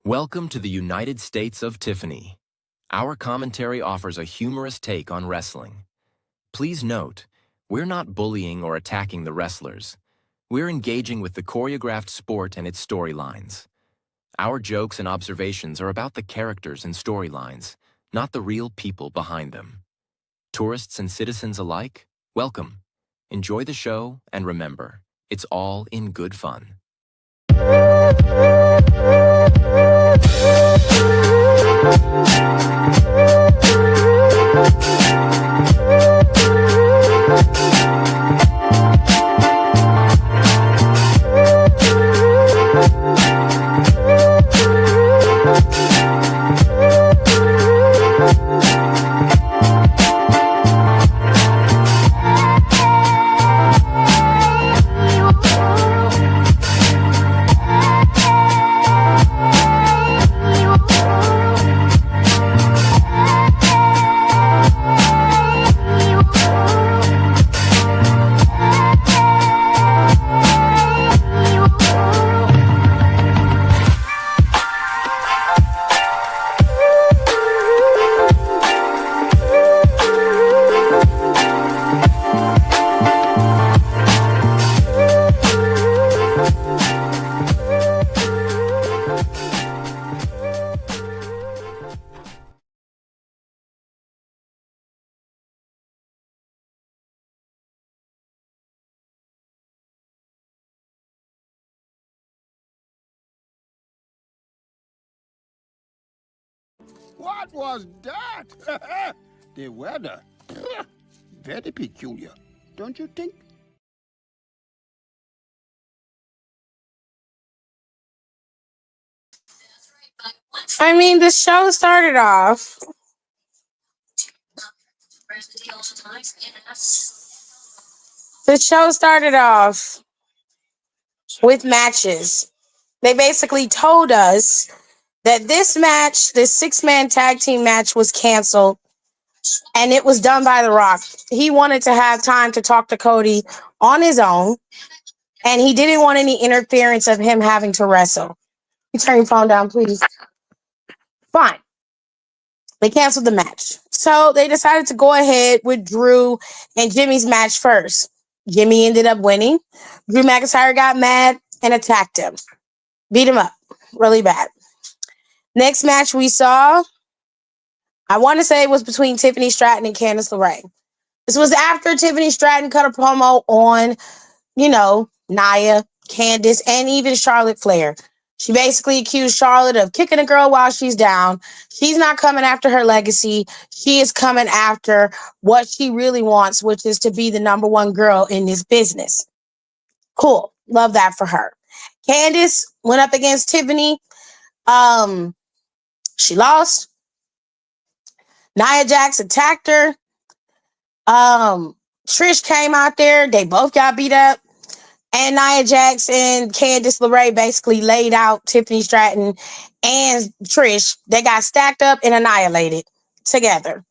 Welcome to the United States of Tiffany. Our commentary offers a humorous take on wrestling. Please note, we're not bullying or attacking the wrestlers. We're engaging with the choreographed sport and its storylines. Our jokes and observations are about the characters and storylines, not the real people behind them. Tourists and citizens alike, welcome. Enjoy the show, and remember, it's all in good fun. What was that? The weather. Very peculiar, don't you think? I mean, the show started off. The show started off with matches. They basically told us that this match, this 6-man tag team match, was canceled, and it was done by The Rock. He wanted to have time to talk to Cody on his own, and he didn't want any interference of him having to wrestle. You turn your phone down, please. Fine. They canceled the match. So they decided to go ahead with Drew and Jimmy's match first. Jimmy ended up winning. Drew McIntyre got mad and attacked him. Beat him up really bad. Next match we saw, I want to say it was between Tiffany Stratton and Candice LeRae. This was after Tiffany Stratton cut a promo on, Nia, Candice, and even Charlotte Flair. She basically accused Charlotte of kicking a girl while she's down. She's not coming after her legacy. She is coming after what she really wants, which is to be the number one girl in this business. Cool. Love that for her. Candice went up against Tiffany. She lost. Nia Jax attacked her. Trish came out there. They both got beat up. And Nia Jax and Candice LeRae basically laid out Tiffany Stratton and Trish. They got stacked up and annihilated together.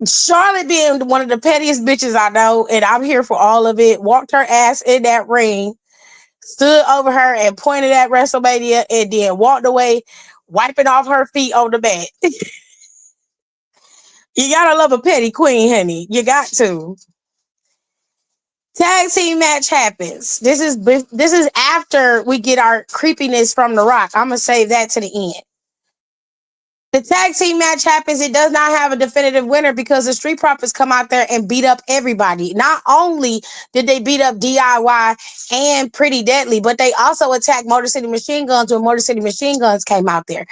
Charlotte, being one of the pettiest bitches I know, and I'm here for all of it, walked her ass in that ring, stood over her and pointed at WrestleMania, and then walked away, wiping off her feet on the mat. You gotta love a petty queen, honey. You got to. Tag team match happens. This is after we get our creepiness from The Rock. I'm gonna save that to the end. The tag team match happens. It does not have a definitive winner because the Street Profits come out there and beat up everybody. Not only did they beat up DIY and Pretty Deadly, but they also attacked Motor City Machine Guns when Motor City Machine Guns came out there.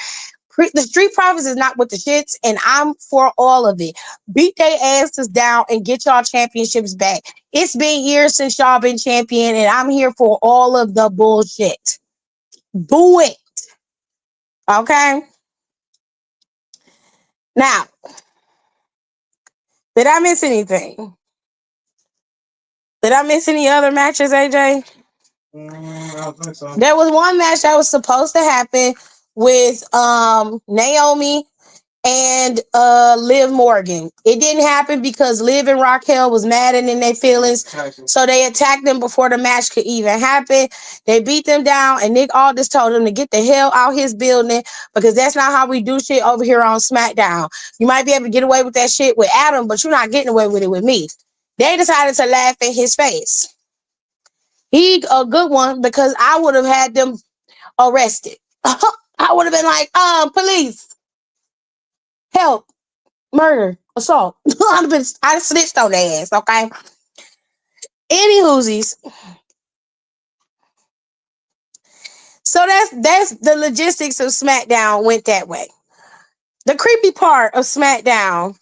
The Street Profits is not with the shits, and I'm for all of it. Beat their asses down and get y'all championships back. It's been years since y'all been champion, and I'm here for all of the bullshit. Do it. Okay? Now, did I miss anything? Did I miss any other matches, AJ? I don't think so. There was one match that was supposed to happen with Naomi and Liv Morgan. It didn't happen because Liv and Raquel was mad and in their feelings. So they attacked them before the match could even happen. They beat them down, and Nick Aldis told them to get the hell out his building because that's not how we do shit over here on SmackDown. You might be able to get away with that shit with Adam, but you're not getting away with it with me. They decided to laugh in his face. He a good one because I would have had them arrested. I would have been like, police, help, murder, assault. I'd snitched on their ass, okay? Any whoosies. So that's the logistics of SmackDown went that way. The creepy part of SmackDown.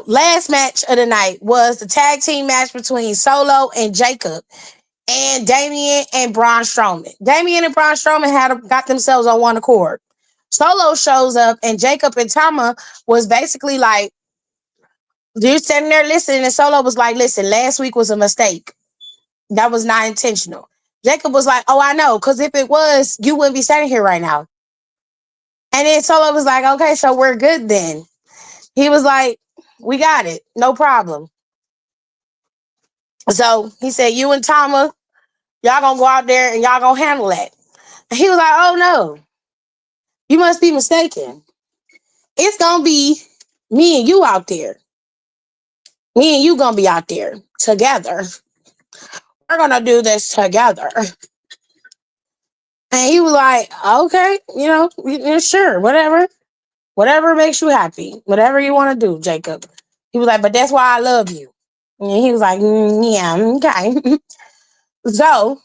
Last match of the night was the tag team match between Solo and Jacob and Damian and Braun Strowman. Damian and Braun Strowman got themselves on one accord. Solo shows up and Jacob and Tama was basically like, you're sitting there listening, and Solo was like, listen, last week was a mistake. That was not intentional. Jacob was like, oh, I know, because if it was, you wouldn't be standing here right now. And then Solo was like, okay, so we're good then. He was like, we got it. No problem. So he said, you and Tama, y'all gonna go out there and y'all gonna handle that. And he was like, oh no, you must be mistaken. It's gonna be me and you out there. Me and you gonna be out there together. We're gonna do this together. And he was like, okay, sure, whatever. Whatever makes you happy. Whatever you want to do, Jacob. He was like, but that's why I love you. And he was like, yeah, okay. So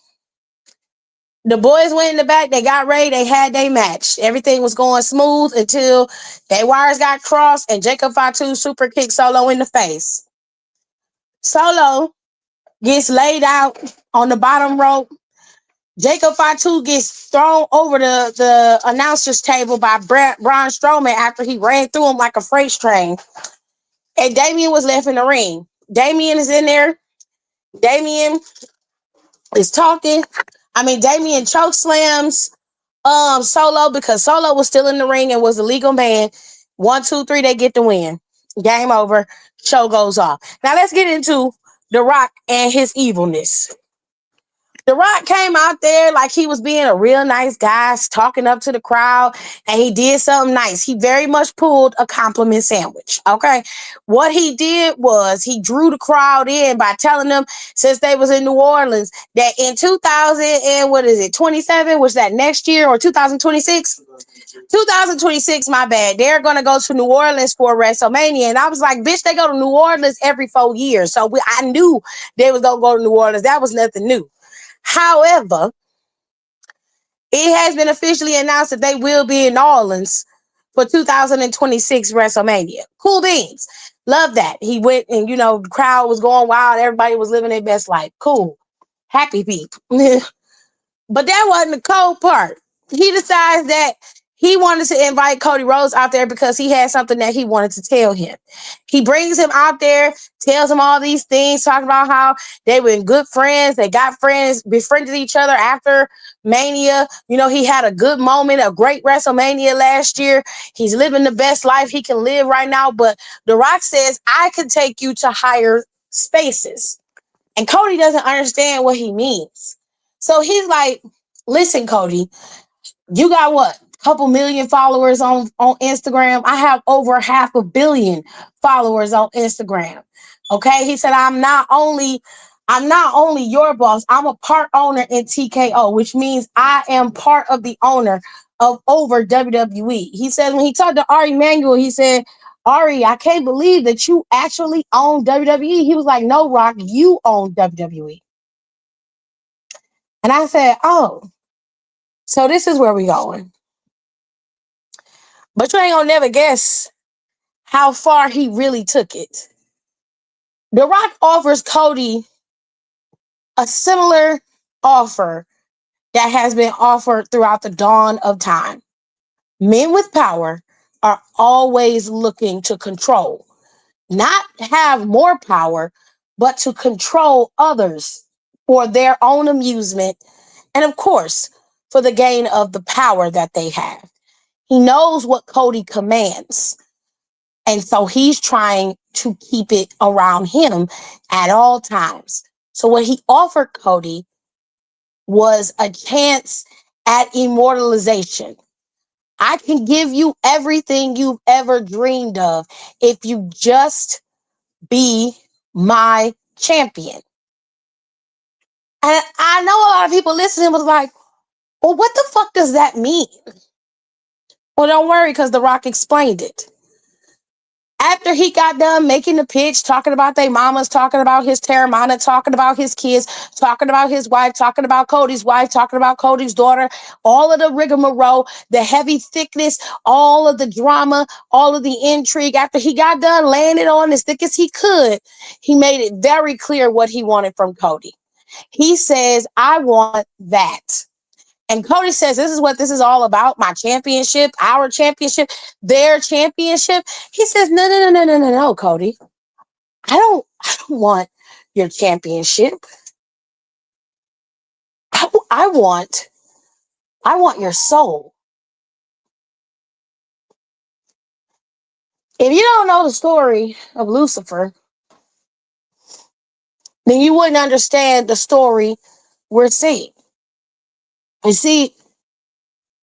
the boys went in the back. They got ready. They had their match. Everything was going smooth until their wires got crossed and Jacob Fatu super kicked Solo in the face. Solo gets laid out on the bottom rope. Jacob Fatu gets thrown over the announcer's table by Braun Strowman after he ran through him like a freight train. And Damian was left in the ring. Damian is in there. Damian is talking. Damian choke slams Solo because Solo was still in the ring and was a legal man. 1, 2, 3, they get the win. Game over. Show goes off. Now let's get into The Rock and his evilness. The Rock came out there like he was being a real nice guy, talking up to the crowd, and he did something nice. He very much pulled a compliment sandwich, okay? What he did was he drew the crowd in by telling them, since they was in New Orleans, that in 27, was that next year or 2026? 2026, my bad. They're going to go to New Orleans for WrestleMania. And I was like, bitch, they go to New Orleans every 4 years. So I knew they was going to go to New Orleans. That was nothing new. However, it has been officially announced that they will be in New Orleans for 2026 WrestleMania. Cool beans. Love that. He went and, the crowd was going wild. Everybody was living their best life. Cool. Happy people. But that wasn't the cold part. He decides that he wanted to invite Cody Rhodes out there because he had something that he wanted to tell him. He brings him out there, tells him all these things, talking about how they were good friends. They got friends, befriended each other after Mania. He had a good moment, a great WrestleMania last year. He's living the best life he can live right now. But The Rock says, I could take you to higher spaces. And Cody doesn't understand what he means. So he's like, listen, Cody, you got what? Couple million followers on Instagram. I have over 500 million followers on Instagram. Okay. He said, I'm not only your boss, I'm a part owner in TKO, which means I am part of the owner of over WWE. He said, when he talked to Ari Emanuel, he said, Ari, I can't believe that you actually own WWE. He was like, no, Rock, you own WWE. And I said, oh, so this is where we're going. But you ain't gonna never guess how far he really took it. The Rock offers Cody a similar offer that has been offered throughout the dawn of time. Men with power are always looking to control, not have more power, but to control others for their own amusement and, of course, for the gain of the power that they have. He knows what Cody commands. And so he's trying to keep it around him at all times. So what he offered Cody was a chance at immortalization. I can give you everything you've ever dreamed of if you just be my champion. And I know a lot of people listening was like, well, what the fuck does that mean? Well, don't worry, because The Rock explained it. After he got done making the pitch, talking about their mamas, talking about his Terramana, talking about his kids, talking about his wife, talking about Cody's wife, talking about Cody's daughter, all of the rigmarole, the heavy thickness, all of the drama, all of the intrigue. After he got done laying it on as thick as he could, he made it very clear what he wanted from Cody. He says, I want that. And Cody says, this is what this is all about. My championship, our championship, their championship. He says, no, Cody. I don't want your championship. I want your soul. If you don't know the story of Lucifer, then you wouldn't understand the story we're seeing. You see,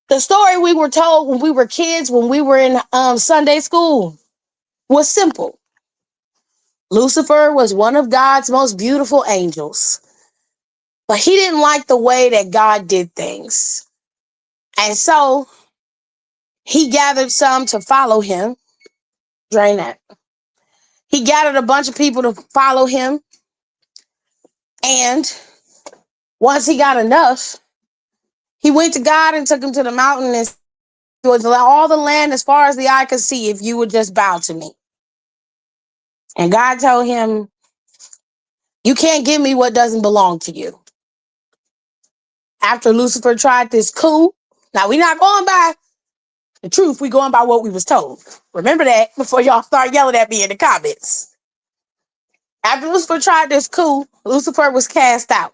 the story we were told when we were kids, when we were in Sunday school, was simple. Lucifer was one of God's most beautiful angels, but he didn't like the way that God did things. And so he gathered some to follow him. Drain that. He gathered a bunch of people to follow him. And once he got enough, he went to God and took him to the mountain and was all the land as far as the eye could see if you would just bow to me. And God told him, you can't give me what doesn't belong to you. After Lucifer tried this coup, now we're not going by the truth, we going by what we was told. Remember that before y'all start yelling at me in the comments. After Lucifer tried this coup, Lucifer was cast out.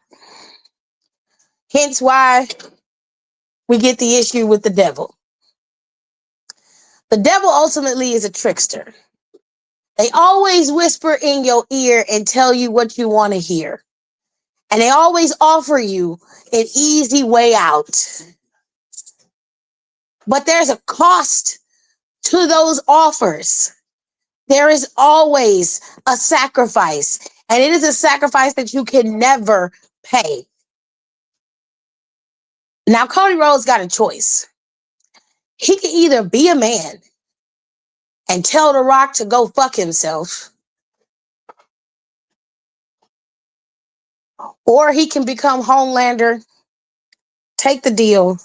Hence why we get the issue with the devil. The devil ultimately is a trickster. They always whisper in your ear and tell you what you want to hear. And they always offer you an easy way out. But there's a cost to those offers. There is always a sacrifice. And it is a sacrifice that you can never pay. Now, Cody Rhodes got a choice. He can either be a man and tell The Rock to go fuck himself, or he can become Homelander, take the deal,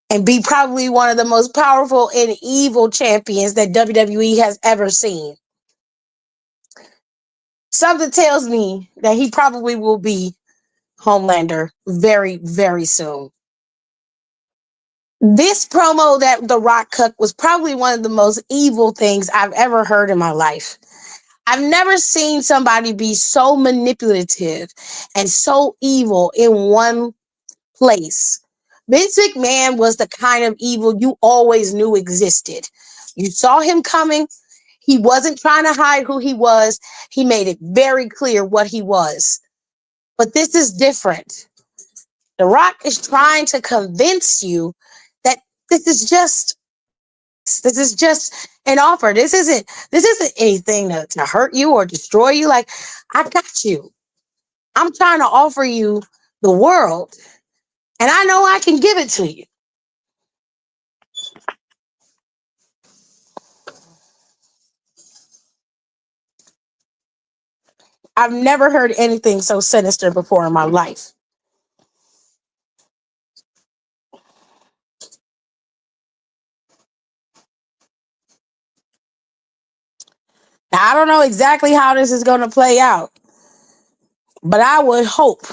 and be probably one of the most powerful and evil champions that WWE has ever seen. Something tells me that he probably will be Homelander very, very soon. This promo that The Rock cut was probably one of the most evil things I've ever heard in my life. I've never seen somebody be so manipulative and so evil in one place. Vince McMahon was the kind of evil you always knew existed. You saw him coming. He wasn't trying to hide who he was. He made it very clear what he was. But this is different. The Rock is trying to convince you that this is just an offer. This isn't anything to hurt you or destroy you. Like, I got you. I'm trying to offer you the world. And I know I can give it to you. I've never heard anything so sinister before in my life. Now, I don't know exactly how this is going to play out, but I would hope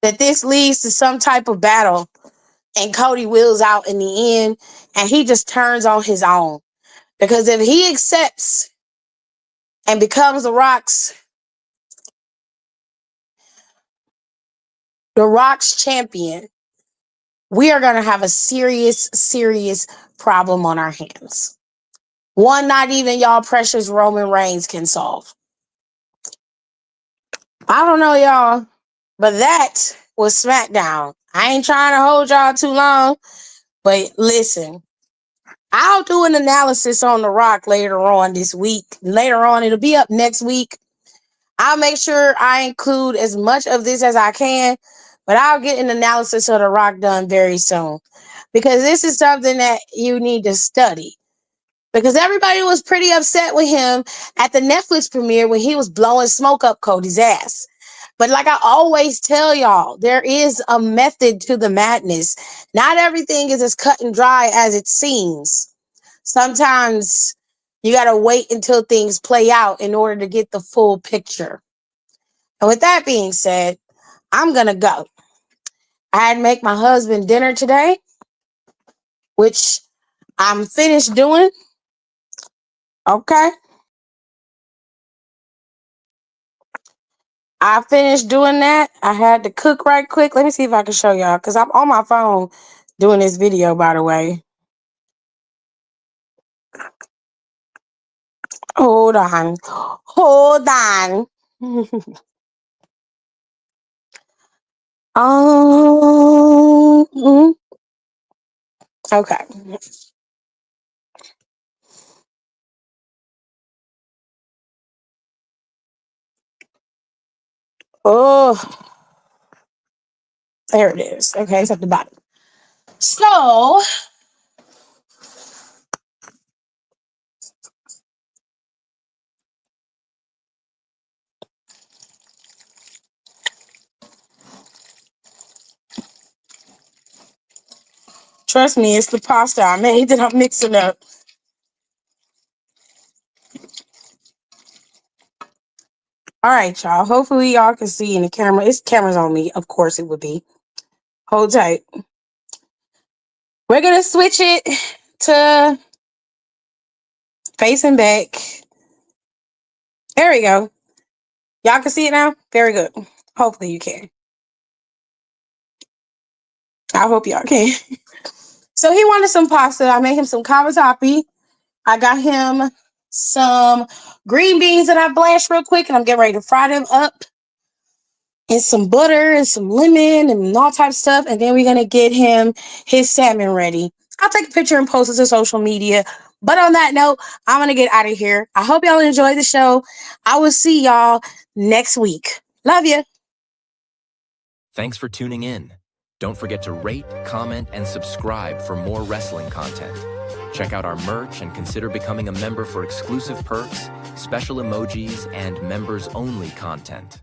that this leads to some type of battle and Cody wheels out in the end and he just turns on his own. Because if he accepts and becomes The Rock's champion, we are going to have a serious, serious problem on our hands. One not even y'all precious Roman Reigns can solve. I don't know, y'all, but that was Smackdown. I ain't trying to hold y'all too long, but listen, I'll do an analysis on The Rock later on this week. Later on, it'll be up next week. I'll make sure I include as much of this as I can, but I'll get an analysis of The Rock done very soon because this is something that you need to study. Because everybody was pretty upset with him at the Netflix premiere when he was blowing smoke up Cody's ass. But like I always tell y'all, there is a method to the madness. Not everything is as cut and dry as it seems. Sometimes you got to wait until things play out in order to get the full picture. And with that being said, I'm going to go. I had to make my husband dinner today, which I'm finished doing. Okay. I finished doing that. I had to cook right quick. Let me see if I can show y'all because I'm on my phone doing this video, by the way. Hold on. Hold on. Okay. Oh, there it is. Okay, it's at the bottom. So, trust me, it's the pasta I made that I'm mixing up. All right, y'all. Hopefully, y'all can see in the camera. It's cameras on me. Of course, it would be. Hold tight. We're going to switch it to facing back. There we go. Y'all can see it now? Very good. Hopefully, you can. I hope y'all can. So, he wanted some pasta. I made him some cavatappi. I got him some green beans that I blanched real quick, and I'm getting ready to fry them up in some butter and some lemon and all types of stuff. And then we're going to get him his salmon ready. I'll take a picture and post it to social media. But on that note, I'm going to get out of here. I hope y'all enjoyed the show. I will see y'all next week. Love you. Thanks for tuning in. Don't forget to rate, comment, and subscribe for more wrestling content. Check out our merch and consider becoming a member for exclusive perks, special emojis, and members-only content.